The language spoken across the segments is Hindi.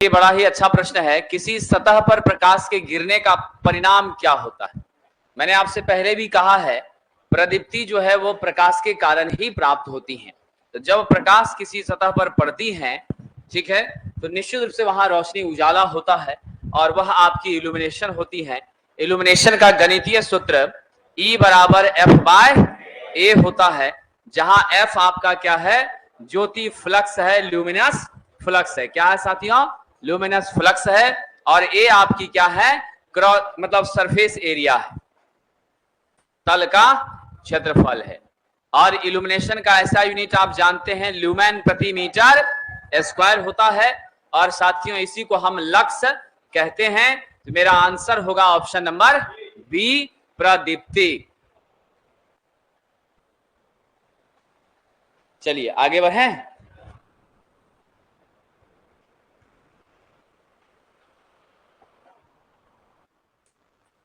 चलिए, बड़ा ही अच्छा प्रश्न है। किसी सतह पर प्रकाश के गिरने का परिणाम क्या होता है? मैंने आपसे पहले भी कहा है, प्रदीप्ति जो है वो प्रकाश के कारण ही प्राप्त होती है। तो जब प्रकाश किसी सतह पर पड़ती है, ठीक है, तो निश्चित रूप से वहां रोशनी उजाला होता है और वह आपकी इल्यूमिनेशन होती है। इल्यूमिनेशन का गणितीय सूत्र E बराबर F/A होता है, जहां F आपका क्या है? ज्योति फ्लक्स है, ल्यूमिनस फ्लक्स है। क्या है साथियों? ल्यूमिनस फ्लक्स है। और A आपकी क्या है? क्रॉस मतलब सरफेस एरिया है, तल का क्षेत्रफल है। और इल्यूमिनेशन का ऐसा यूनिट आप जानते हैं, ल्यूमेन प्रति मीटर स्क्वायर होता है। और साथियों इसी को हम लक्स कहते हैं। तो मेरा आंसर होगा ऑप्शन नंबर बी, प्रदीप्ति। चलिए आगे बढ़ें।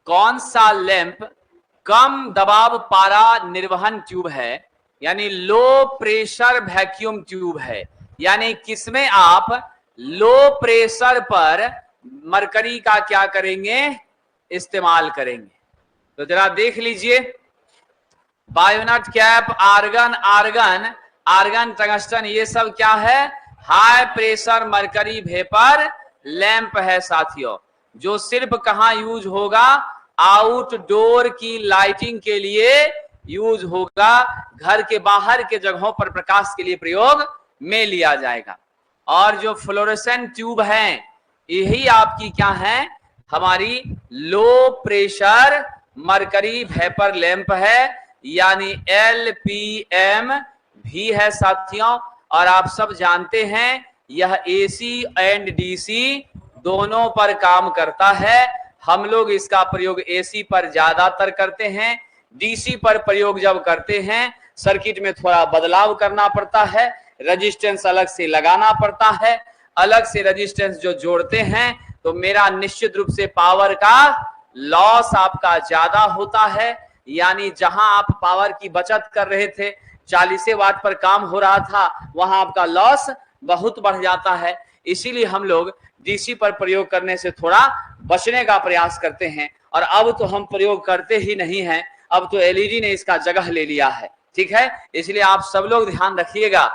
कौन सा लैंप कम दबाव पारा निर्वहन ट्यूब है, यानी लो प्रेशर वैक्यूम ट्यूब है? यानी किसमें आप लो प्रेशर पर मरकरी का क्या करेंगे? इस्तेमाल करेंगे। तो जरा देख लीजिए, बायोनट कैप, आर्गन, आर्गन टंगस्टन, ये सब क्या है? High pressure mercury vapour lamp है साथियों, जो सिर्फ कहां यूज होगा? आउटडोर की लाइटिंग के लिए यूज होगा। घर के बाहर के जगहों पर प्रकाश के लिए प्रयोग में लिया जाएगा। और जो फ्लोरेसेंट ट्यूब है, यही आपकी क्या है? हमारी low pressure mercury vapour lamp है, यानी LPM भी है साथियों। और आप सब जानते हैं यह AC एंड DC दोनों पर काम करता है। हम लोग इसका प्रयोग AC पर ज्यादातर करते हैं। DC पर प्रयोग जब करते हैं, सर्किट में थोड़ा बदलाव करना पड़ता है, रेजिस्टेंस अलग से लगाना पड़ता है, अलग से रेजिस्टेंस जो जोड़ते हैं, तो मेरा निश्चित रूप से पावर का लॉस आपका ज्यादा होता है। यानी जहां आप पावर की बचत कर रहे थे, 40 वाट पर काम हो रहा था, वहां आपका लॉस बहुत बढ़ जाता है। इसीलिए हम लोग DC पर प्रयोग करने से थोड़ा बचने का प्रयास करते हैं। और अब तो हम प्रयोग करते ही नहीं हैं, अब तो LED ने इसका जगह ले लिया है, ठीक है। इसलिए आप सब लोग ध्यान रखिएगा।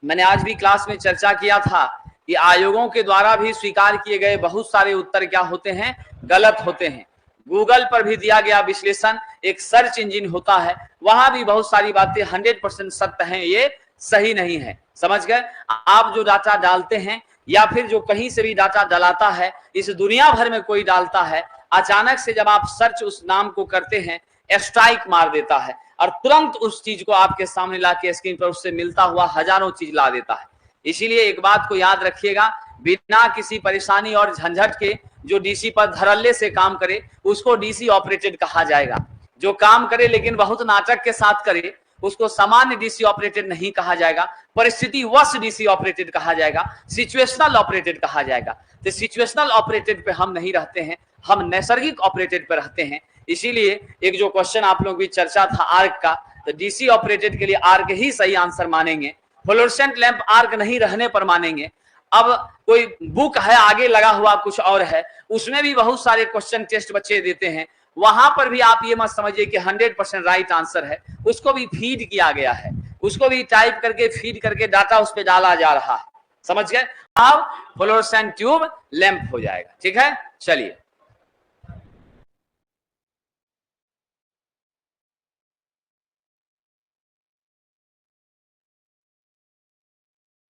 मैंने आज भी क्लास में चर्चा किया था कि आयोगों के द्वारा भी स्वीकार किए गए बहुत सारे उत्तर क्या होते हैं? गलत होते हैं। गूगल पर भी दिया गया विश्लेषण एक सर्च इंजन होता है, वहां भी बहुत सारी बातें 100% सत्य हैं, ये सही नहीं है। समझ गए? आप जो डाटा डालते हैं या फिर जो कहीं से भी डाटा डलाता है, इस दुनिया भर में कोई डालता है, अचानक से जब आप सर्च उस नाम को करते हैं, स्ट्राइक मार देता है और तुरंत उस चीज को आपके सामने ला के स्क्रीन पर उससे मिलता हुआ हजारों चीज ला देता है। इसीलिए एक बात को याद रखिएगा, बिना किसी परेशानी और झंझट के जो DC पर धड़ल्ले से काम करे उसको DC ऑपरेटेड कहा जाएगा। जो काम करे लेकिन बहुत नाटक के साथ करे उसको सामान्य DC ऑपरेटेड नहीं कहा जाएगा, परिस्थिति वश DC ऑपरेटेड कहा जाएगा, सिचुएशनल ऑपरेटेड कहा जाएगा। तो सिचुएशनल ऑपरेटेड पे हम नहीं रहते हैं, हम नैसर्गिक ऑपरेटेड पे रहते हैं। इसीलिए एक जो क्वेश्चन आप लोग भी चर्चा था आर्क का, तो DC ऑपरेटेड के लिए आर्क ही सही आंसर मानेंगे, फ्लोरेसेंट लैंप आर्क नहीं रहने पर मानेंगे। अब कोई बुक है आगे लगा हुआ कुछ और है, उसमें भी बहुत सारे क्वेश्चन टेस्ट बच्चे देते हैं, वहां पर भी आप ये मत समझिए कि 100% राइट आंसर है, उसको भी फीड किया गया है, उसको भी टाइप करके फीड करके डाटा उस पर डाला जा रहा है। समझ गए? अब फ्लोरेसेंट ट्यूब लैंप हो जाएगा, ठीक है। चलिए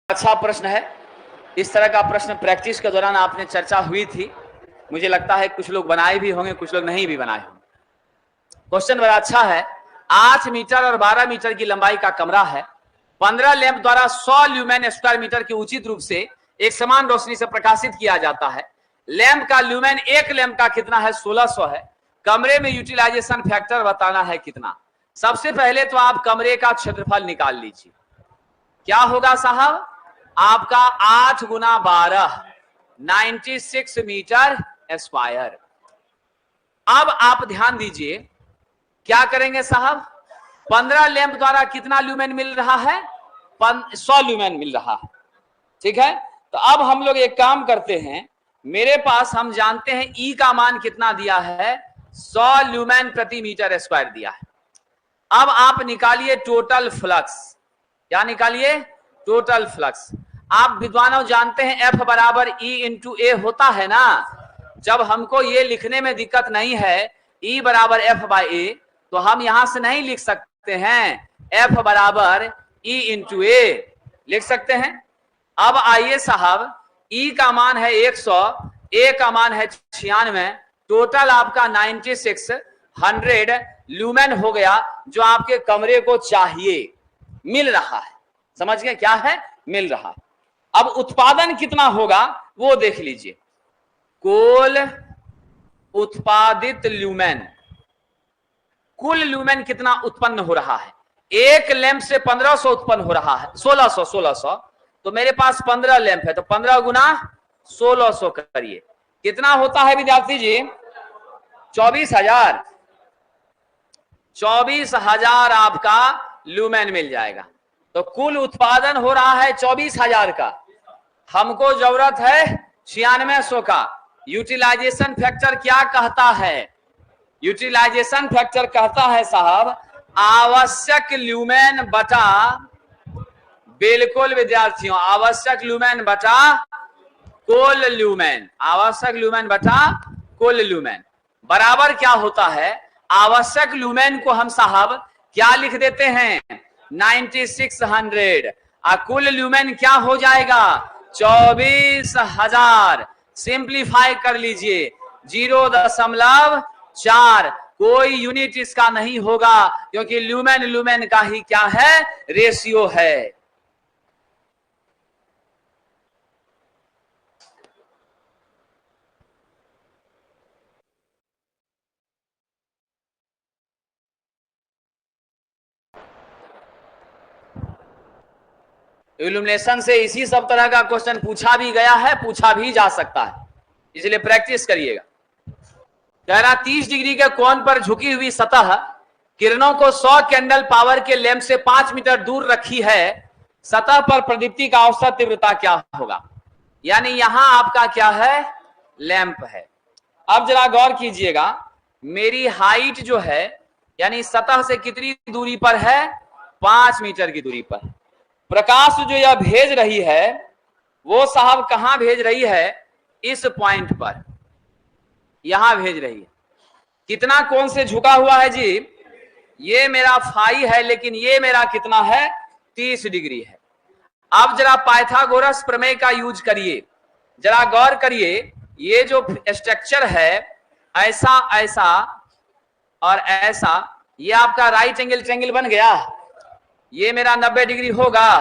अच्छा प्रश्न है। इस तरह का प्रश्न प्रैक्टिस के दौरान आपने चर्चा हुई थी, मुझे लगता है कुछ लोग बनाए भी होंगे, कुछ लोग नहीं भी बनाए होंगे। क्वेश्चन बड़ा अच्छा है। 8 मीटर और 12 मीटर की लंबाई का कमरा है, 15 लैंप द्वारा 100 ल्यूमेन स्क्वायर मीटर की उचित रूप से एक समान रोशनी से प्रकाशित किया जाता है। लैंप का ल्यूमेन एक लैंप का कितना है? 1600 है। कमरे में यूटिलाइजेशन फैक्टर बताना है कितना। सबसे पहले तो आप कमरे का क्षेत्रफल निकाल लीजिए। क्या होगा साहब? आपका 8 गुना 12 96 मीटर स्क्वायर। अब आप ध्यान दीजिए, क्या करेंगे साहब? 15 लैंप द्वारा कितना ल्यूमेन मिल रहा है? 100 ल्यूमेन मिल रहा है, ठीक है। तो अब हम लोग एक काम करते हैं, मेरे पास हम जानते हैं ई का मान कितना दिया है, 100 ल्यूमेन प्रति मीटर स्क्वायर दिया है। अब आप निकालिए टोटल फ्लक्स। क्या निकालिए? Total flux. आप विद्वानों जानते हैं F बराबर E इंटू ए होता है ना। जब हमको ये लिखने में दिक्कत नहीं है E बराबर F बाई ए, तो हम यहां से नहीं लिख सकते हैं F बराबर E इंटू ए, लिख सकते हैं। अब आइए साहब, E का मान है 100, A का मान है 96, टोटल आपका 9600 ल्यूमेन हो गया, जो आपके कमरे को चाहिए, मिल रहा है। समझ गए क्या है? मिल रहा है। अब उत्पादन कितना होगा वो देख लीजिए। कुल उत्पादित ल्यूमेन, कुल ल्यूमेन कितना उत्पन्न हो रहा है? एक लैंप से 1500 उत्पन्न हो रहा है, 1600। तो मेरे पास 15 लैंप है, तो 15 गुना 1600 करिए, कितना होता है विद्यार्थी जी? 24,000। 24,000 आपका ल्यूमेन मिल जाएगा। तो कुल उत्पादन हो रहा है 24,000 का, हमको जरूरत है 9600 का। यूटिलाइजेशन फैक्टर क्या कहता है? यूटिलाइजेशन फैक्टर कहता है साहब, आवश्यक ल्यूमेन बटा, बिल्कुल विद्यार्थियों, आवश्यक ल्यूमेन बटा कुल ल्यूमेन, आवश्यक ल्यूमेन बटा कुल ल्यूमेन बराबर क्या होता है? आवश्यक ल्यूमेन को हम साहब क्या लिख देते हैं? 9600। कुल ल्यूमेन क्या हो जाएगा? 24,000। सिंप्लीफाई कर लीजिए, 0.4, कोई यूनिट इसका नहीं होगा, क्योंकि ल्यूमेन ल्यूमेन का ही क्या है? रेशियो है। इल्यूमिनेशन से इसी सब तरह का क्वेश्चन पूछा भी गया है, पूछा भी जा सकता है, इसलिए प्रैक्टिस करिएगा। कह रहा 30 डिग्री के कोण पर झुकी हुई सतह किरणों को 100 कैंडल पावर के लैंप से 5 मीटर दूर रखी है, सतह पर प्रदीप्ति का औसत तीव्रता क्या होगा? यानी यहां आपका क्या है? लैंप है। अब जरा गौर कीजिएगा, मेरी हाइट जो है, यानी सतह से कितनी दूरी पर है? 5 मीटर की दूरी पर। प्रकाश जो यह भेज रही है वो साहब कहां भेज रही है? इस पॉइंट पर, यहां भेज रही है। कितना कोण से झुका हुआ है जी? ये मेरा फाई है, लेकिन ये मेरा कितना है? 30 डिग्री है। अब जरा पाइथागोरस प्रमेय का यूज करिए, जरा गौर करिए, ये जो स्ट्रक्चर है ऐसा ऐसा और ऐसा, ये आपका राइट एंगल ट्रायंगल बन गया। ये मेरा 90 डिग्री होगा,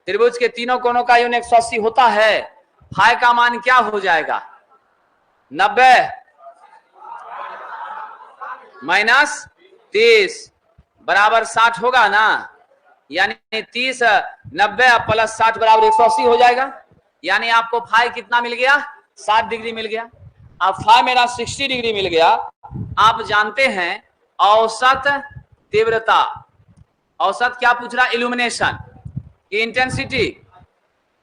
त्रिभुज के तीनों कोणों का यून 180 होता है। फाई का मान क्या हो जाएगा? 90 माइनस 30 बराबर 60 होगा ना। यानी 30 90 प्लस 60 बराबर 180 हो जाएगा। यानी आपको फाई कितना मिल गया? 60 डिग्री मिल गया। अब फाई मेरा 60 डिग्री मिल गया। आप जानते हैं औसत तीव्रता, औसत क्या पूछ रहा? इल्यूमिनेशन की intensity,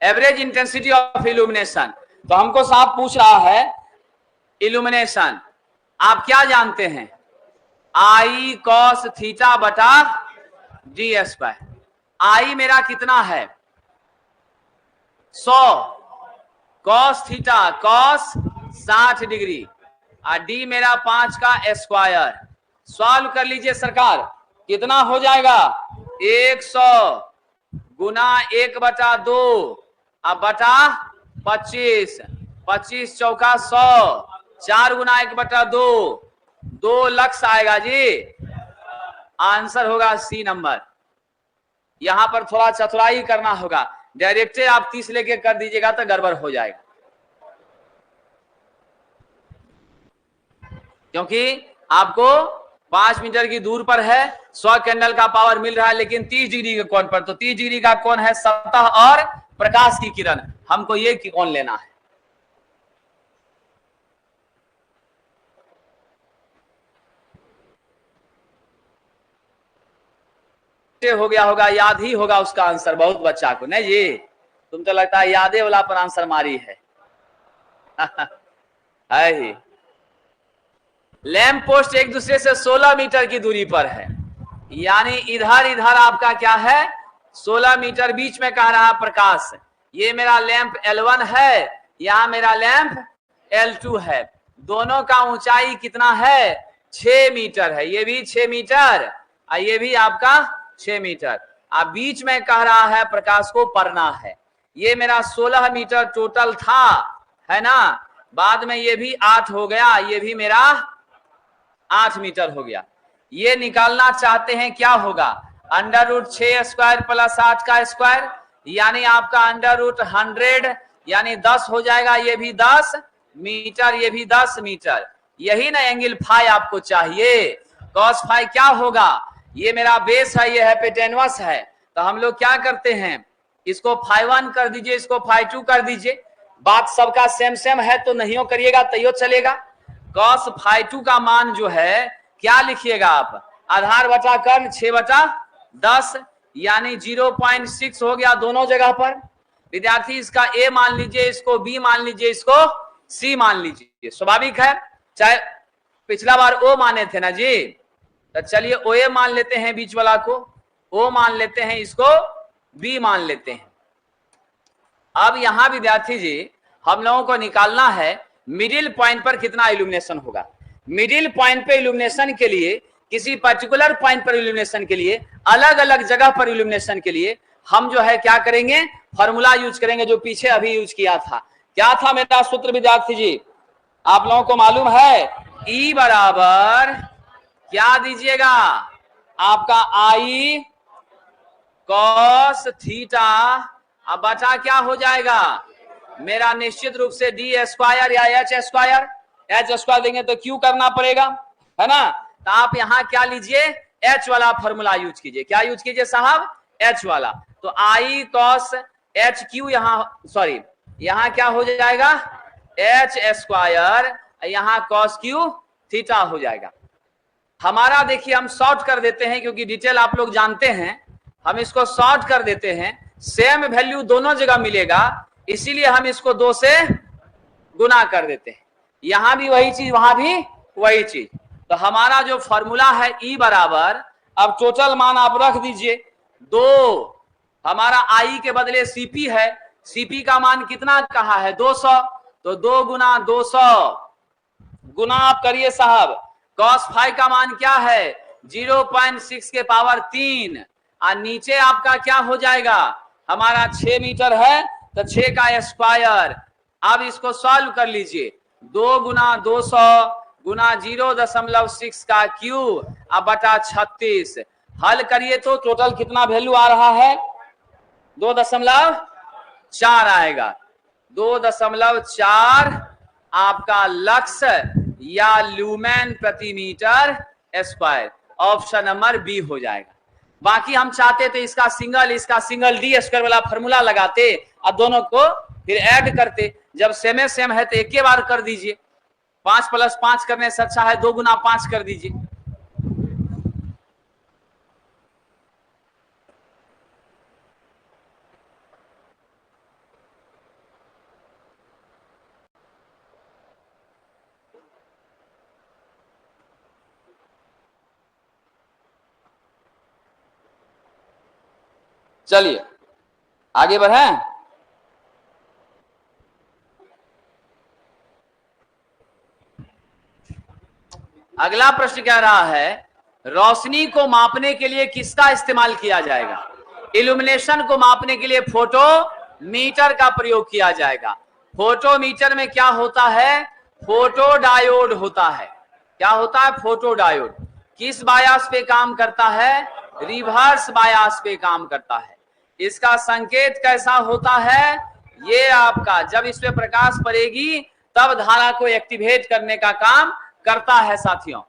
average intensity of illumination. तो हमको साहब पूछ रहा है इल्यूमिनेशन। आप क्या जानते हैं? आई कॉस थीटा बटा डी स्क्वायर। आई मेरा कितना है? 100, कॉस थीटा कॉस 60 डिग्री, और डी मेरा 5 का स्क्वायर। सॉल्व कर लीजिए सरकार, कितना हो जाएगा? 100 गुना 1/2 अब बटा 25, 25 चौका 100, 4 गुना 1/2, 2 लक्स आएगा जी। आंसर होगा सी नंबर। यहां पर थोड़ा चतुराई करना होगा, डायरेक्ट आप 30 लेके कर दीजिएगा तो गड़बड़ हो जाएगा, क्योंकि आपको 5 मीटर की दूर पर है, 100 कैंडल का पावर मिल रहा है, लेकिन 30 डिग्री के कोण पर। तो 30 डिग्री का कोण है सतह और प्रकाश की किरण, हमको ये कोण लेना है। हो गया होगा, याद ही होगा उसका आंसर बहुत बच्चा को, नहीं जी? तुम तो लगता है यादें वाला पर आंसर मारी है। है ही। लैंप पोस्ट एक दूसरे से 16 मीटर की दूरी पर है, यानी इधर इधर आपका क्या है 16 मीटर, बीच में कह रहा प्रकाश। ये मेरा लैंप L1 है, यहां मेरा लैंप L2 है। दोनों का ऊंचाई कितना है 6 मीटर है, ये भी 6 मीटर और ये भी आपका 6 मीटर। अब बीच में कह रहा है प्रकाश को पढ़ना है। ये मेरा 16 मीटर टोटल था, है ना, बाद में ये भी 8 हो गया, ये भी मेरा 8 मीटर हो गया। ये निकालना चाहते हैं क्या होगा, √6 स्क्वायर प्लस 8 का स्क्वायर, यानी आपका √100 यानी 10 हो जाएगा। ये भी 10 मीटर, ये भी 10 मीटर। यही ना एंगल फाई आपको चाहिए। कॉस फाई क्या होगा, ये मेरा बेस है, ये हाइपोटेनस है, तो हम लोग क्या करते हैं, इसको φ1 कर दीजिए, इसको φ2 कर दीजिए। बात सबका सेम सेम है तो नहीं करिएगा तैयो चलेगा। cos φ2 का मान जो है क्या लिखिएगा आप, आधार बटा कर्ण 6/10 यानी 0.6 हो गया दोनों जगह पर। विद्यार्थी इसका A मान लीजिए, इसको B मान लीजिए, इसको C मान लीजिए, स्वाभाविक है। चाहे पिछला बार O माने थे ना जी, तो चलिए OA मान लेते हैं, बीच वाला को O मान लेते हैं, इसको B मान लेते हैं। अब यहां विद्यार्थी जी हम लोगों को निकालना है मिडिल पॉइंट पर कितना इल्यूमिनेशन होगा। मिडिल पॉइंट पे इल्यूमिनेशन के लिए, किसी पर्टिकुलर पॉइंट पर इल्यूमिनेशन के लिए, अलग अलग जगह पर इल्यूमिनेशन के लिए हम जो है क्या करेंगे, फॉर्मूला यूज करेंगे जो पीछे अभी यूज किया था। क्या था मेरा सूत्र विद्यार्थी जी, आप लोगों को मालूम है, E बराबर क्या दीजिएगा आपका I cos थीटा, अब बचा क्या हो जाएगा मेरा निश्चित रूप से D स्क्वायर या H स्क्वायर। H स्क्वायर देंगे तो Q करना पड़ेगा, है ना। तो आप यहाँ क्या लीजिए, H वाला फॉर्मूला यूज कीजिए। क्या यूज कीजिए साहब, H वाला। तो I cos HQ, यहाँ सॉरी यहाँ क्या हो जाएगा H स्क्वायर, यहाँ cos Q थीटा हो जाएगा। हमारा देखिए हम शॉर्ट कर देते हैं क्योंकि डिटेल आप लोग जानते हैं, हम इसको शॉर्ट कर देते हैं। सेम वैल्यू दोनों जगह मिलेगा, इसीलिए हम इसको 2 से गुना कर देते हैं। यहां भी वही चीज, वहां भी वही चीज। तो हमारा जो फॉर्मूला है E बराबर, अब टोटल मान आप रख दीजिए 2, हमारा I के बदले CP है, CP का मान कितना कहा है 200, तो 2 गुना 200 गुना आप करिए साहब। cos फाई का मान क्या है 0.6 के पावर 3, और नीचे आपका क्या हो जाएगा, हमारा 6 मीटर है तो 6 का स्क्वायर। अब इसको सॉल्व कर लीजिए, 2 गुना 200 गुना 0.6 का क्यूब अब बटा 36, हल करिए तो टोटल कितना वैल्यू आ रहा है 2.4 आएगा। 2.4 आपका लक्स या ल्यूमेन प्रति metre square, option number B हो जाएगा। बाकी हम चाहते थे इसका सिंगल डी स्क्वायर वाला फॉर्मूला लगाते और दोनों को फिर ऐड करते। जब सेम है तो एक ही बार कर दीजिए, 5 + 5 करने से अच्छा है 2 गुना 5 कर दीजिए। चलिए आगे बढ़ें। अगला प्रश्न कह रहा है रोशनी को मापने के लिए किसका इस्तेमाल किया जाएगा। इल्यूमिनेशन को मापने के लिए फोटोमीटर का प्रयोग किया जाएगा। फोटोमीटर में क्या होता है, फोटोडायोड होता है। क्या होता है, फोटोडायोड। किस बायस पे काम करता है, रिवर्स बायस पे काम करता है। इसका संकेत कैसा होता है, ये आपका जब इस पे प्रकाश पड़ेगी तब धारा को एक्टिवेट करने का काम करता है साथियों,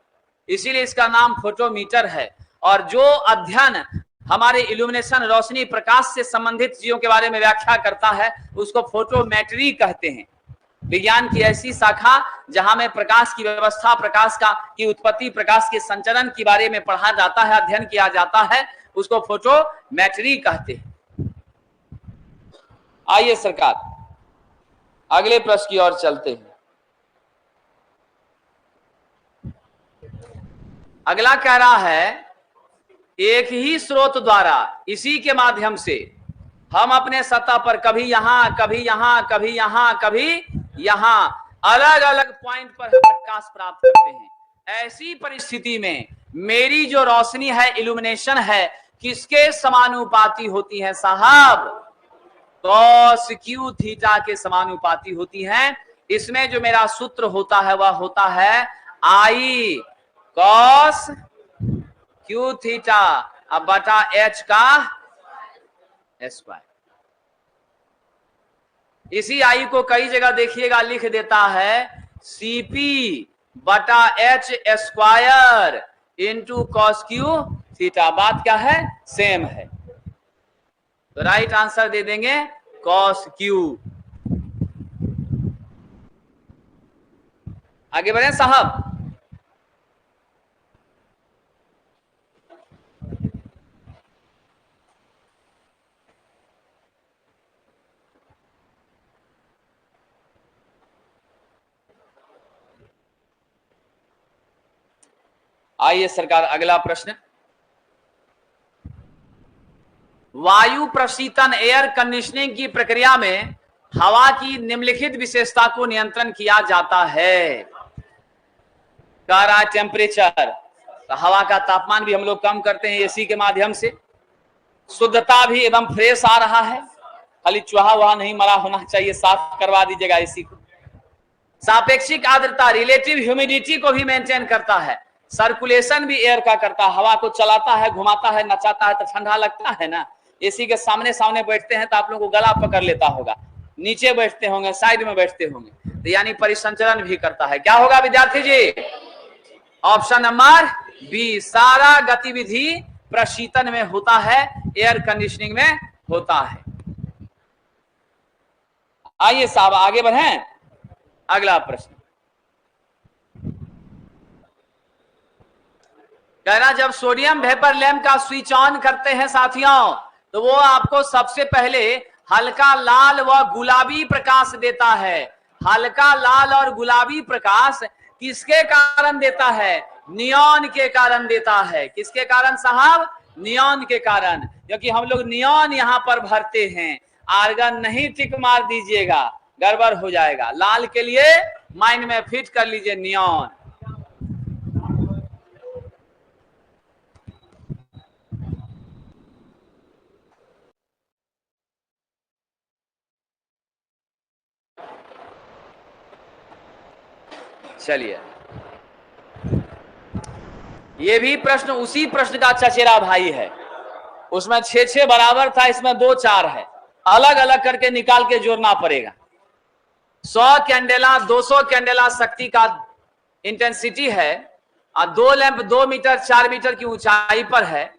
इसीलिए इसका नाम फोटोमीटर है। और जो अध्ययन हमारे इल्यूमिनेशन रोशनी प्रकाश से संबंधित चीजों के बारे में व्याख्या करता है उसको फोटोमेट्री कहते हैं। विज्ञान की ऐसी शाखा जहां में प्रकाश की व्यवस्था, प्रकाश की उत्पत्ति, प्रकाश के संचरण के बारे में पढ़ा जाता है, अध्ययन किया जाता है, उसको फोटोमेट्री कहते हैं। आइए सरकार अगले प्रश्न की ओर चलते हैं। अगला कह रहा है एक ही स्रोत द्वारा इसी के माध्यम से हम अपने सतह पर कभी यहां कभी यहां कभी यहां कभी यहां अलग अलग पॉइंट पर प्रकाश प्राप्त करते हैं। ऐसी परिस्थिति में मेरी जो रोशनी है, इल्यूमिनेशन है, किसके समानुपाती होती है साहब? कॉस क्यू थीटा के समानुपाती होती है। इसमें जो मेरा सूत्र होता है वह होता है आई कॉस क्यू थीटा अब बटा एच का स्क्वायर। इसी आई को कई जगह देखिएगा लिख देता है सीपी बटा H square into cos Q theta. बात क्या है? सेम है। तो राइट आंसर दे देंगे कॉस क्यू। आगे बढ़े साहब। आइए सरकार अगला प्रश्न। वायु प्रशीतन एयर कंडीशनिंग की प्रक्रिया में हवा की निम्नलिखित विशेषता को नियंत्रण किया जाता है। कह रहा है टेम्परेचर, तो हवा का तापमान भी हम लोग कम करते हैं एसी के माध्यम से। शुद्धता भी एकदम फ्रेश आ रहा है, खाली चूहा वहा नहीं मरा होना चाहिए, साफ करवा दीजिएगा एसी को। सापेक्षिक आर्द्रता रिलेटिव ह्यूमिडिटी को भी मेंटेन करता है। सर्कुलेशन भी एयर का करता है, हवा को चलाता है, घुमाता है, नचाता है तो ठंडा लगता है ना। एसी के सामने सामने बैठते हैं तो आप लोगों को गला पकड़ लेता होगा, नीचे बैठते होंगे, साइड में बैठते होंगे, तो यानी परिसंचरण भी करता है। क्या होगा विद्यार्थी जी? ऑप्शन नंबर बी, सारा गतिविधि प्रशीतन में होता है, एयर कंडीशनिंग में होता है। आइए साहब आगे बढ़ें। अगला प्रश्न कहना जब सोडियम वेपर लैंप का स्विच ऑन करते हैं साथियों, तो वो आपको सबसे पहले हल्का लाल व गुलाबी प्रकाश देता है। हल्का लाल और गुलाबी प्रकाश किसके कारण देता है? नियॉन के कारण देता है। किसके कारण साहब? नियॉन के कारण। क्योंकि हम लोग नियॉन यहां पर भरते हैं। आर्गन नहीं टिक मार दीजिएगा, गड़बड़ हो जाएगा। लाल के लिए माइंड में फिट कर लीजिए नियॉन। चलिए, ये भी प्रश्न उसी प्रश्न का चचेरा भाई है। उसमें 6 बराबर था, इसमें 2 4 है। अलग अलग करके निकाल के जोड़ना पड़ेगा। 100 कैंडेला 200 कैंडेला शक्ति का इंटेंसिटी है और 2 लैंप 2 मीटर 4 मीटर की ऊंचाई पर है।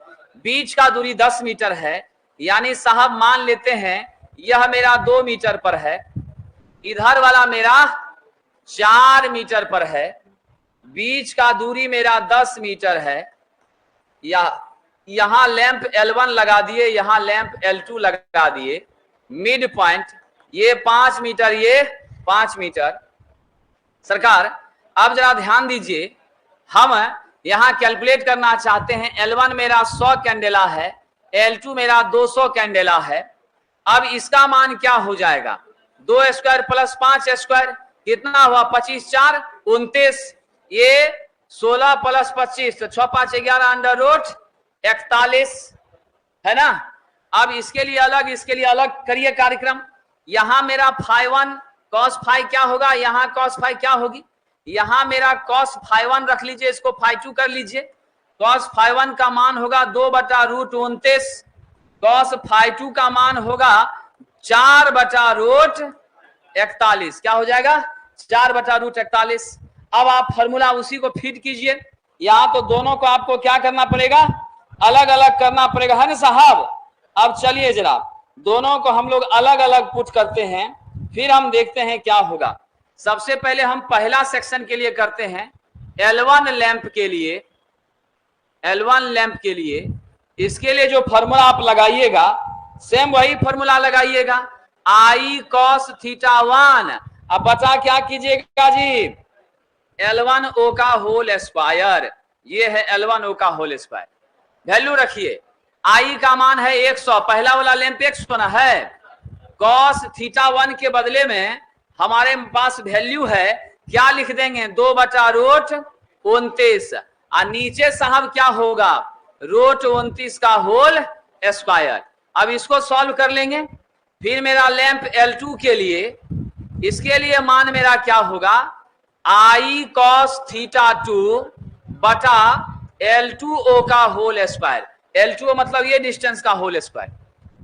बीच का दूरी 10 मीटर है। यानी साहब मान लेते हैं यह मेरा 2 मीटर पर है, इधर वाला मेरा 4 मीटर पर है, बीच का दूरी मेरा 10 मीटर है। यहां लैंप L1 लगा दिए, यहां लैंप L2 लगा दिए। मिड पॉइंट ये 5 मीटर, ये 5 मीटर। सरकार अब जरा ध्यान दीजिए, हम यहां कैलकुलेट करना चाहते हैं। L1 मेरा 100 कैंडेला है, L2 मेरा 200 कैंडेला है। अब इसका मान क्या हो जाएगा? 2 स्क्वायर प्लस 5 स्क्वायर कितना हुआ? 25 4 29। ये 16 प्लस 25 तो 6 5 11 अंडर रूट 41 है ना। अब इसके लिए अलग, इसके लिए अलग करिए कार्यक्रम। यहां मेरा φ1 cos φ क्या होगा? यहां cos φ क्या होगी? यहां मेरा cos φ1 रख लीजिए, इसको φ2 कर लीजिए। cos φ1 का मान होगा 2/√29, cos φ2 का मान होगा 4/√41। क्या हो जाएगा? 4/√41। अब आप फॉर्मूला उसी को फीड कीजिए। यहां तो दोनों को आपको क्या करना पड़ेगा? अलग अलग करना पड़ेगा, है ना साहब। अब चलिए जरा दोनों को हम लोग अलग अलग पुट करते हैं, फिर हम देखते हैं क्या होगा। सबसे पहले हम पहला सेक्शन के लिए करते हैं। L1 लैंप के लिए, L1 लैंप के लिए इसके लिए जो फॉर्मूला आप लगाइएगा सेम वही फॉर्मूला लगाइएगा। I cos theta 1। अब बचा क्या कीजिएगा जी, L1O का होल स्क्वायर। ये है L1O का होल स्क्वायर। वैल्यू रखिए, आई का मान है 100, पहला वाला लेंथ 100 ना है। कॉस थीटा 1 के बदले में हमारे पास वैल्यू है, क्या लिख देंगे, 2/√29। और नीचे साहब क्या होगा, √29 का होल स्क्वायर। अब इसको सॉल्व कर लेंगे। फिर मेरा लैंप L2 के लिए, इसके लिए मान मेरा क्या होगा, आई कॉस थीटा 2 बटा L2O का होल स्क्वायर। L2O मतलब ये डिस्टेंस का होल स्क्वायर।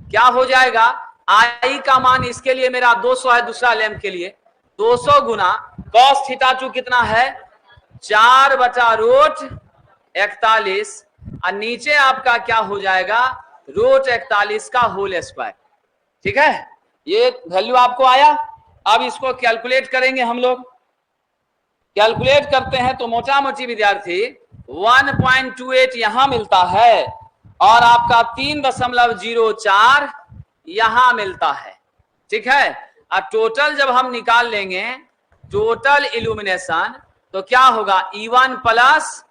क्या हो जाएगा, आई का मान इसके लिए मेरा 200 है, दूसरा लैंप के लिए 200 गुना कॉस थीटा 2 कितना है, 4/√41। और नीचे आपका क्या हो जाएगा, √41 का होल स्क्वायर। ठीक है, ये वैल्यू आपको आया। अब इसको कैलकुलेट करेंगे हम लोग। कैलकुलेट करते हैं तो मोटा मोटी विद्यार्थी 1.28 यहां मिलता है और आपका 3.04 यहां मिलता है। ठीक है, और टोटल जब हम निकाल लेंगे टोटल इल्यूमिनेशन, तो क्या होगा, E1 प्लस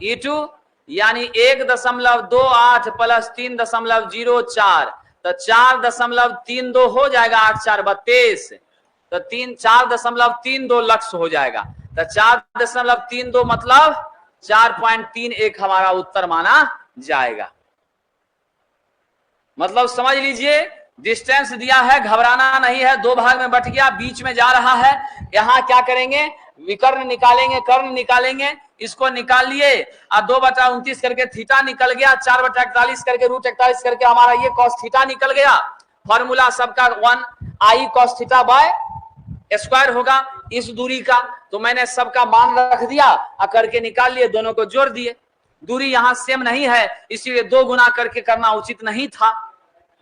E2 यानी 1.28 प्लस 3.04, तो 4.32 हो जाएगा, 8 4 32, तो 4.32 लक्ष्य हो जाएगा। तो 4.32 मतलब 4.31 हमारा उत्तर माना जाएगा। मतलब समझ लीजिए, डिस्टेंस दिया है, घबराना नहीं है, दो भाग में बट गया, बीच में जा रहा है। यहां क्या करेंगे, विकर्ण निकालेंगे, कर्ण निकालेंगे, इसको निकाल लिए और 2/29 करके थीटा निकल गया, 4/41 करके √41 करके हमारा ये कॉस थीटा निकल गया। फॉर्मूला सबका 1 I cos theta by square होगा इस दूरी का। तो मैंने सबका मान रख दिया और करके निकाल लिए, दोनों को जोड़ दिए। दूरी यहां सेम नहीं है, इसीलिए 2 गुना करके करना उचित नहीं था,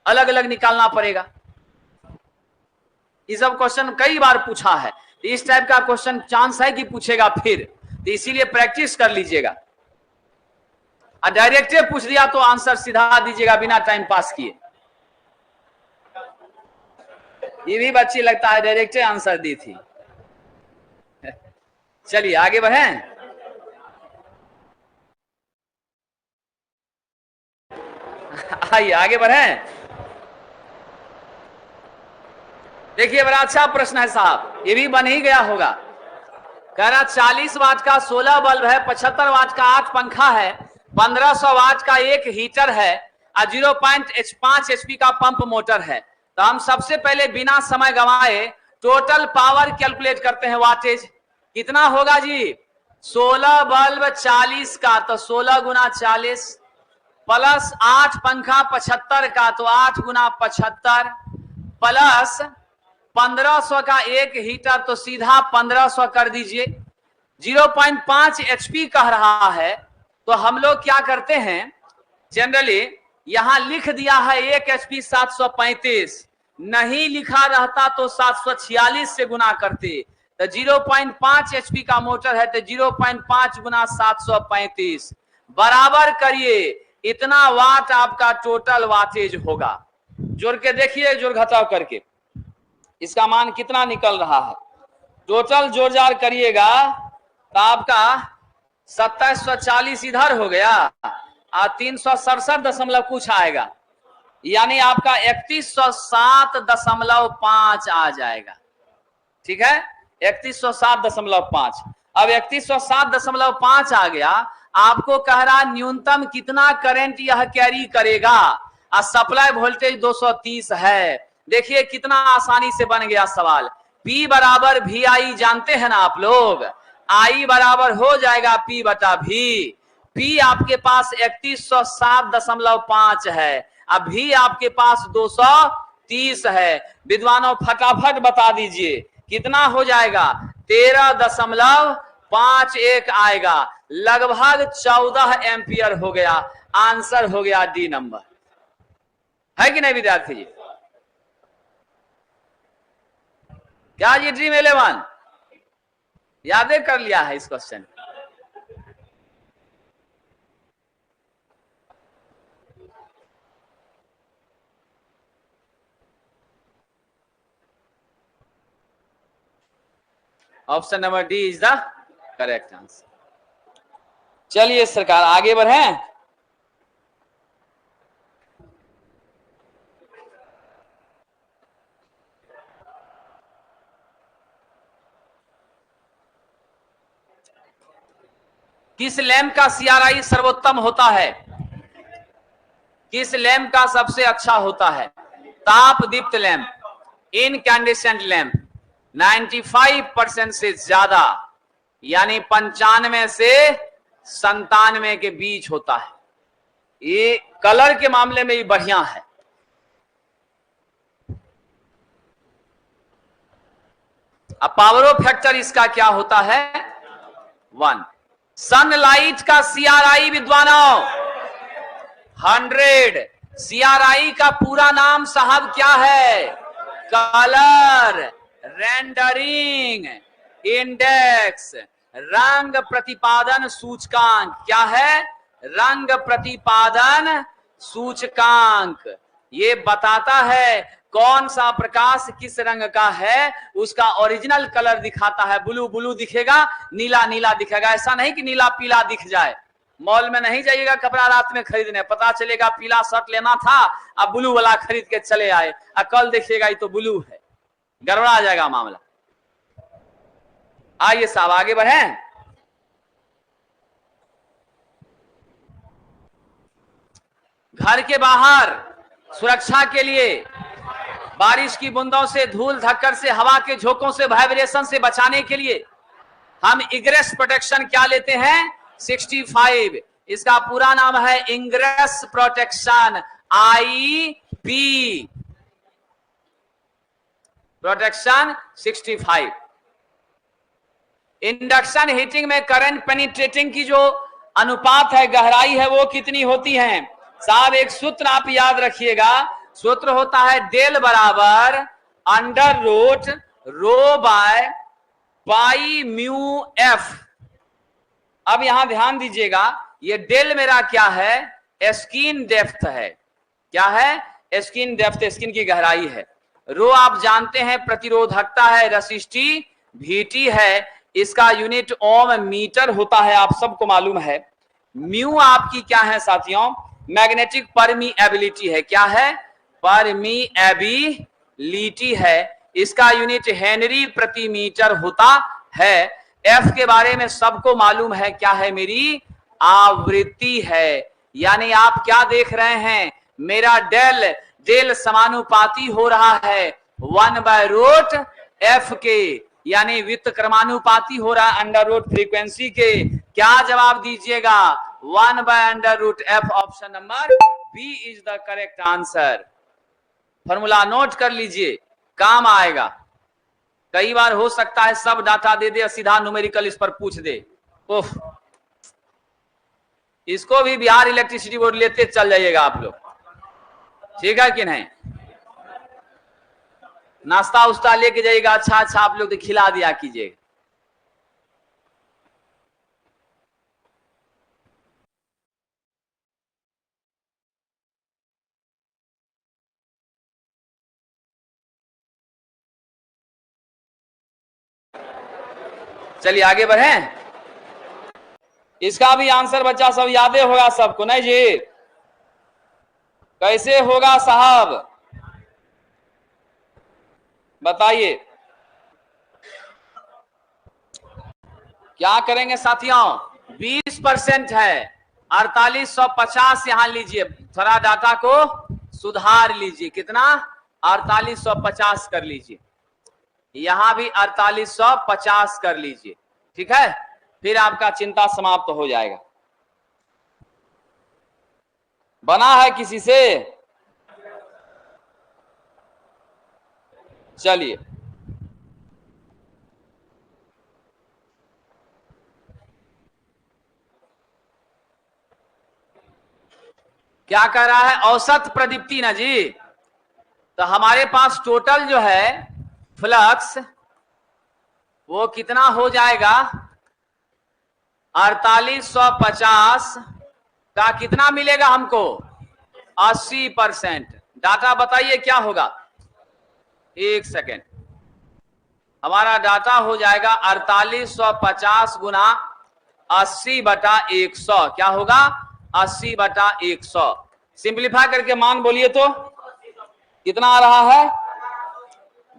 अलग अलग निकालना पड़ेगा। ये सब क्वेश्चन कई बार पूछा है, इस टाइप का क्वेश्चन चांस है कि पूछेगा फिर, तो इसीलिए प्रैक्टिस कर लीजिएगा। और डायरेक्ट पूछ दिया तो आंसर सीधा दीजिएगा बिना टाइम पास किए। ये भी बच्ची लगता है डायरेक्ट आंसर दी थी। चलिए आगे बढ़ें। आइए आगे बढ़ें। देखिए बड़ा अच्छा प्रश्न है साहब, ये भी बन ही गया होगा। कह रहा 40 वाट का 16 बल्ब है, 75 वाट का 8 पंखा है, 1500 वाट का एक हीटर है और 0.5 HP का पंप मोटर है। तो हम सबसे पहले बिना समय गंवाए टोटल पावर कैलकुलेट करते हैं, वाटेज कितना होगा जी। 16 बल्ब 40 का तो 16 गुना 40 प्लस 8 पंखा 75 का तो 8 गुना 75 प्लस 1500 का एक हीटर तो सीधा 1500 कर दीजिए। 0.5 HP कह रहा है, तो हम लोग क्या करते हैं, जनरली यहां लिख दिया है 1 HP 735, नहीं लिखा रहता तो 746 से गुना करते। तो 0.5 HP का मोटर है तो 0.5 गुना 735 बराबर करिए, इतना वाट आपका टोटल वाटेज होगा। जोड़ के देखिए, जोड़ घटाव करके इसका मान कितना निकल रहा है, टोटल जोड़ जाड़ करिएगा तो आपका 2740 इधर हो गया और 367 दशमलव कुछ आएगा, यानी आपका 3107.5 आ जाएगा। ठीक है, 3107.5। अब 3107.5 आ गया, आपको कह रहा न्यूनतम कितना करंट यह कैरी करेगा और सप्लाई वोल्टेज 230 है। देखिए कितना आसानी से बन गया सवाल। P बराबर VI जानते हैं ना आप लोग, I बराबर हो जाएगा P बटा V। P आपके पास 3107.5 है, अब V आपके पास 230 है। विद्वानों फटाफट बता दीजिए कितना हो जाएगा, 13.51 आएगा, लगभग 14 एम्पियर हो गया। आंसर हो गया डी नंबर, है कि नहीं विद्यार्थी जी। क्या जी ड्रीम 11 यादें कर लिया है इस question. Option number D is the correct answer. चलिए सरकार आगे बढ़ें। किस लैंप का CRI सर्वोत्तम होता है? किस लैंप का सबसे अच्छा होता है? ताप दीप्त लैंप, इनकैंडेसेंट लैंप 95% से ज्यादा यानी 95 से 97 के बीच होता है। ये कलर के मामले में भी बढ़िया है। अब पावर ऑफ फैक्टर इसका क्या होता है? 1। सनलाइट का CRI विद्वानों 100। CRI का पूरा नाम साहब क्या है? कलर रेंडरिंग इंडेक्स, रंग प्रतिपादन सूचकांक। क्या है? रंग प्रतिपादन सूचकांक। ये बताता है कौन सा प्रकाश किस रंग का है, उसका ओरिजिनल कलर दिखाता है। ब्लू ब्लू दिखेगा, नीला नीला दिखेगा। ऐसा नहीं कि नीला पीला दिख जाए। मॉल में नहीं जाइएगा कपड़ा रात में खरीदने, पता चलेगा पीला शर्ट लेना था, अब ब्लू वाला खरीद के चले आए, और कल देखिएगा ये तो ब्लू है, गड़बड़ा जाएगा मामला। आइए साहब आगे बढ़ें। घर के बाहर सुरक्षा के लिए बारिश की बूंदों से, धूल धक्कर से, हवा के झोंकों से, वाइब्रेशन से बचाने के लिए हम इग्रेस प्रोटेक्शन क्या लेते हैं? 65। इसका पूरा नाम है ingress protection, IP protection 65। Induction heating में करंट पेनिट्रेटिंग की जो अनुपात है, गहराई है, वो कितनी होती है? साहब एक सूत्र आप याद रखिएगा, सूत्र होता है डेल बराबर under root rho by pi mu F. अब यहां ध्यान दीजिएगा, ये डेल मेरा क्या है? स्किन डेप्थ है। क्या है? स्किन डेप्थ, स्किन की गहराई है। रो आप जानते हैं प्रतिरोधकता है, रेसिस्टिविटी है, इसका यूनिट ओम मीटर होता है, आप सबको मालूम है। म्यू आपकी क्या है साथियों? मैग्नेटिक परमीएबिलिटी है। क्या है? परमीएबिलिटी है, इसका यूनिट हेनरी प्रति मीटर होता है। एफ के बारे में सबको मालूम है, क्या है? मेरी आवृत्ति है। यानी आप क्या देख रहे हैं? मेरा डेल समानुपाती हो रहा है 1/√f के, यानी वित्त क्रमानुपाती हो रहा है अंडर रूट फ्रीक्वेंसी के। क्या जवाब दीजिएगा? 1/√f। Option number B is the correct answer. Formula note कर लीजिए, काम आएगा। कई बार हो सकता है सब डाटा दे दे, सीधा न्यूमेरिकल इस पर पूछ दे। उफ, इसको भी बिहार इलेक्ट्रिसिटी बोर्ड लेते चल जाइएगा आप लोग, ठीक है कि नहीं? नाश्ता उस्ता लेके जाइएगा, अच्छा अच्छा आप लोग तो खिला दिया कीजिएगा। चलिए आगे बढ़ें। इसका भी आंसर बच्चा सब याद होगा सबको, नहीं जी? कैसे होगा साहब बताइए? क्या करेंगे साथियों? 20% है, 4850 यहां लीजिए, थोड़ा डाटा को सुधार लीजिए। कितना? 4850 कर लीजिए, यहां भी 4850 कर लीजिए, ठीक है? फिर आपका चिंता समाप्त हो जाएगा। बना है किसी से? चलिए क्या कह रहा है? औसत प्रदीप्ति ना जी। तो हमारे पास टोटल जो है फ्लक्स वो कितना हो जाएगा? 4850 का कितना मिलेगा हमको? 80%। डाटा बताइए क्या होगा? एक सेकेंड, हमारा डाटा हो जाएगा 4850 गुना 80/100। क्या होगा? 80/100। सिंप्लीफाई करके मान बोलिए तो कितना आ रहा है?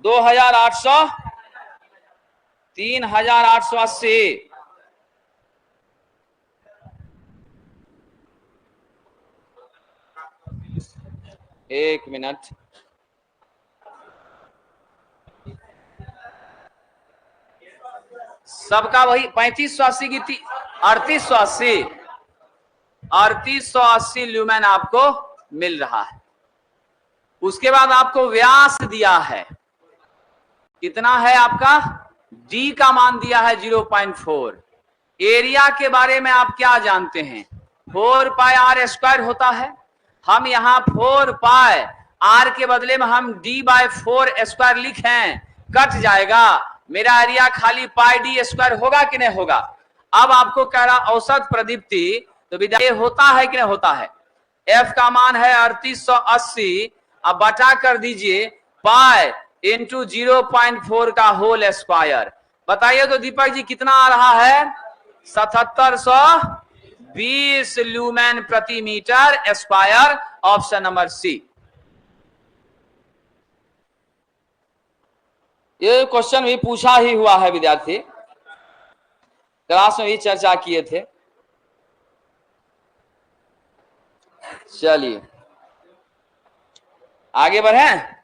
2800, 3880। एक मिनट, सबका वही 3580 की 3880, 3880 ल्यूमेन आपको मिल रहा है। उसके बाद आपको व्यास दिया है, कितना है आपका? डी का मान दिया है 0.4। एरिया के बारे में आप क्या जानते हैं? 4πr² होता है। हम यहां 4πr के बदले में हम d/4² लिखें, कट जाएगा। मेरा एरिया खाली πd² होगा कि नहीं होगा? अब आपको कह रहा औसत प्रदीप्ति, तो विद्यार्थी होता है कि नहीं होता है? f का मान है 3880, अब बटा कर दीजिए पाई इंटू 0.4 का होल स्क्वायर। बताइए तो दीपक जी कितना आ रहा है? 7720 ल्यूमेन प्रति metre square. Option number C. ये क्वेश्चन भी पूछा ही हुआ है, विद्यार्थी क्लास में भी चर्चा किए थे। चलिए आगे बढ़ें।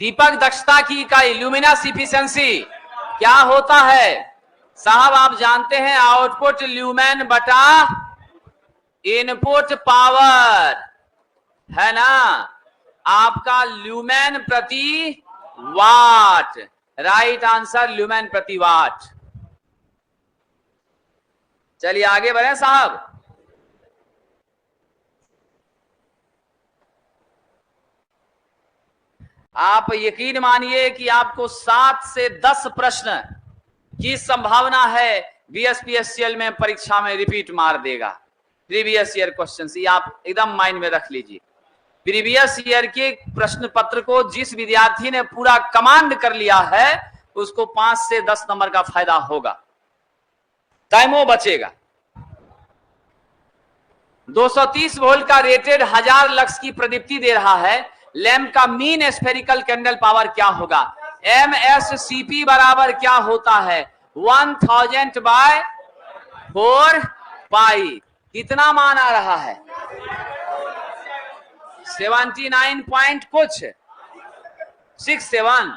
दीपक दक्षता की इकाई ल्यूमिनस इफिशिएंसी क्या होता है? साहब आप जानते हैं आउटपुट ल्यूमेन बटा इनपुट पावर, है ना? आपका ल्यूमेन प्रति वाट, राइट आंसर ल्यूमेन प्रति वाट। चलिए आगे बढ़े साहब। आप यकीन मानिए कि आपको 7 से 10 प्रश्न की संभावना है बीएसपीएससीएल में परीक्षा में रिपीट मार देगा। प्रीवियस ईयर क्वेश्चन, ये आप एकदम माइंड में रख लीजिए। प्रीवियस ईयर के प्रश्न पत्र को जिस विद्यार्थी ने पूरा कमांड कर लिया है उसको 5 से 10 नंबर का फायदा होगा, टाइमो बचेगा। 230 वोल्ट का रेटेड 1000 लक्स की प्रदीप्ति दे रहा है। लैंप का मीन स्फेरिकल कैंडल पावर क्या होगा? MSCP बराबर क्या होता है? 1000/4 पाई। कितना मान आ रहा है? 79 पॉइंट कुछ 67,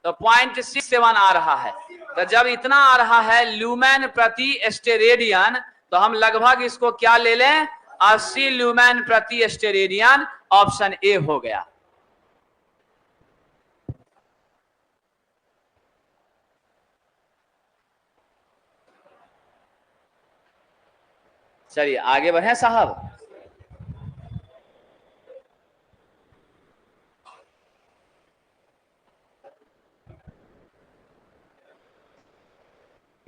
तो 0.67 आ रहा है। तो जब इतना आ रहा है ल्यूमेन प्रति स्टेरेडियन, तो हम लगभग इसको क्या ले लें? 80 ल्यूमेन प्रति स्टेरेडियन। ऑप्शन ए हो गया। चलिए आगे बढ़े साहब।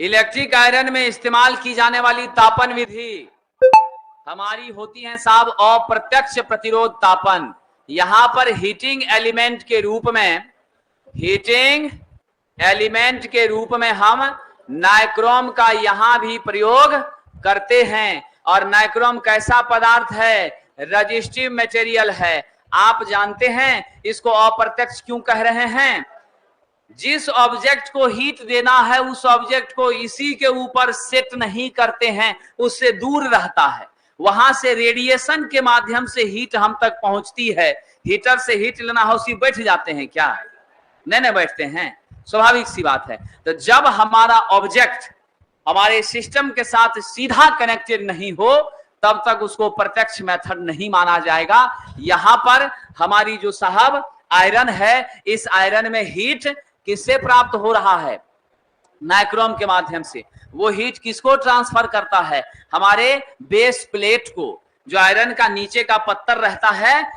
इलेक्ट्रिक आयरन में इस्तेमाल की जाने वाली तापन विधि हमारी होती है साहब अप्रत्यक्ष प्रतिरोध तापन। यहां पर हीटिंग एलिमेंट के रूप में हम नाइक्रोम का यहां भी प्रयोग करते हैं। और नाइक्रोम कैसा पदार्थ है? रेजिस्टिव मटेरियल है। आप जानते हैं इसको अप्रत्यक्ष क्यों कह रहे हैं? जिस ऑब्जेक्ट को हीट देना है उस ऑब्जेक्ट को इसी के ऊपर सेट नहीं करते हैं, उससे दूर रहता है। वहां से रेडिएशन के माध्यम से हीट हम तक पहुंचती है। हीटर से हीट लेना हो, उसी बैठ जाते हैं क्या? नहीं बैठते हैं, स्वाभाविक सी बात है। तो जब हमारा ऑब्जेक्ट हमारे सिस्टम के साथ सीधा कनेक्टेड नहीं हो तब तक उसको प्रत्यक्ष मेथड नहीं माना जाएगा। यहां पर हमारी जो साहब आयरन है, इस आयरन में हीट किससे प्राप्त हो रहा है? नाइक्रोम के माध्यम से। वो हीट किसको ट्रांसफर करता है? हमारे बेस प्लेट को। जो आयरन का नीचे का पत्थर रहता है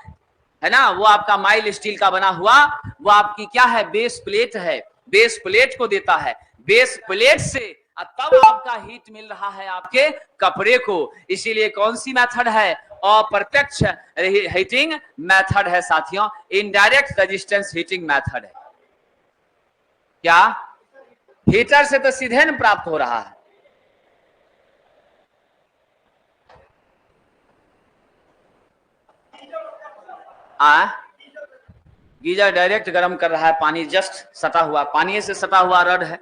है ना, वो आपका माइल स्टील का बना हुआ, वो आपकी क्या है, बेस प्लेट है, बेस प्लेट को देता है, बेस प्लेट से तब आपका हीट मिल रहा है आपके कपड़े को। इसीलिए कौन सी मेथड है, अप्रत्यक्ष हीटिंग मेथड है साथियों, इनडायरेक्ट रेजिस्टेंस हीटिंग मेथड है। क्या हीटर से तो सीधे न प्राप्त हो रहा है, गीजर डायरेक्ट गर्म कर रहा है, पानी जस्ट सटा हुआ, पानी से सटा हुआ रड है,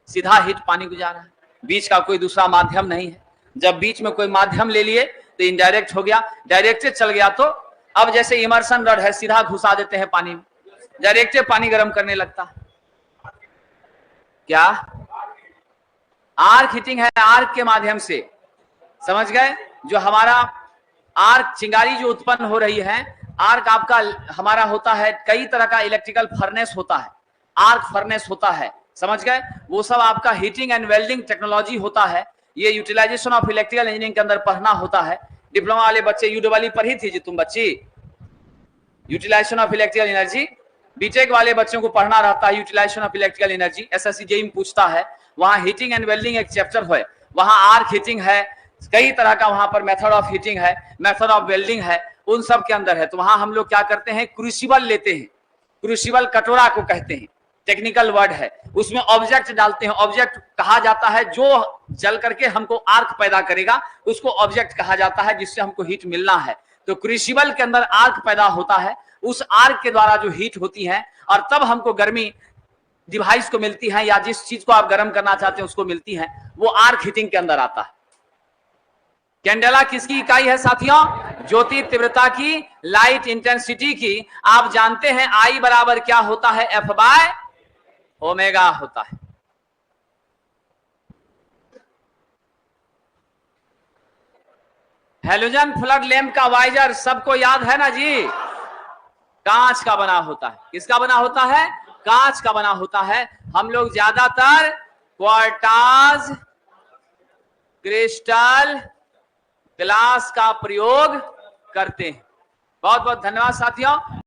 सीधा हीट पानी को जा रहा है, बीच का कोई दूसरा माध्यम नहीं है। जब बीच में कोई माध्यम ले लिए तो इनडायरेक्ट हो गया, डायरेक्ट चल गया तो अब जैसे इमर्सन रड है, सीधा घुसा देते हैं पानी में, डायरेक्ट पानी गर्म करने लगता है। क्या आर्क हीटिंग है, आर्क के माध्यम से, समझ गए, जो हमारा आर्क चिंगारी जो उत्पन्न हो रही है, आर्क आपका हमारा होता है, कई तरह का इलेक्ट्रिकल फर्नेस होता है, आर्क फर्नेस होता है, समझ गए, वो सब आपका हीटिंग एंड वेल्डिंग टेक्नोलॉजी होता है। ये यूटिलाइजेशन ऑफ इलेक्ट्रिकल इंजीनियरिंग के अंदर पढ़ना होता है। डिप्लोमा वाले बच्चे यूडब्ल्यू पढ़ी थी जी तुम बच्ची, utilisation of electrical energy. BTech वाले बच्चों को पढ़ना रहता है utilisation of electrical energy, SSC JEE पूछता है, वहां हीटिंग एंड वेल्डिंग एक चैप्टर है, वहां आर्क हीटिंग है, कई तरह का वहां पर मेथड ऑफ हीटिंग है, मेथड ऑफ वेल्डिंग है, उन सब के अंदर है। तो वहां हम लोग क्या करते हैं, क्रूसिबल लेते हैं, क्रूसिबल कटोरा को कहते हैं, टेक्निकल वर्ड है, उसमें ऑब्जेक्ट डालते हैं, ऑब्जेक्ट कहा जाता है जो जल करके हमको आर्क पैदा करेगा, उसको ऑब्जेक्ट कहा जाता है, जिससे हमको हीट मिलना है। तो क्रूसिबल के अंदर आर्क पैदा होता है, उस आर्क के द्वारा जो हीट होती है और तब हमको गर्मी डिवाइस को मिलती है, या जिस चीज को आप गर्म करना चाहते हैं उसको मिलती है, वो आर्क हीटिंग के अंदर आता है। कैंडेला किसकी इकाई है साथियों, ज्योति तीव्रता की, लाइट इंटेंसिटी की। आप जानते हैं आई बराबर क्या होता है, एफ बाय ओमेगा होता है। हेलोजन फ्लड लैंप का वाइजर सबको याद है ना जी, कांच का बना होता है। किसका बना होता है, कांच का बना होता है। हम लोग ज्यादातर क्वार्टाज क्रिस्टल ग्लास का प्रयोग करते हैं। बहुत बहुत धन्यवाद साथियों।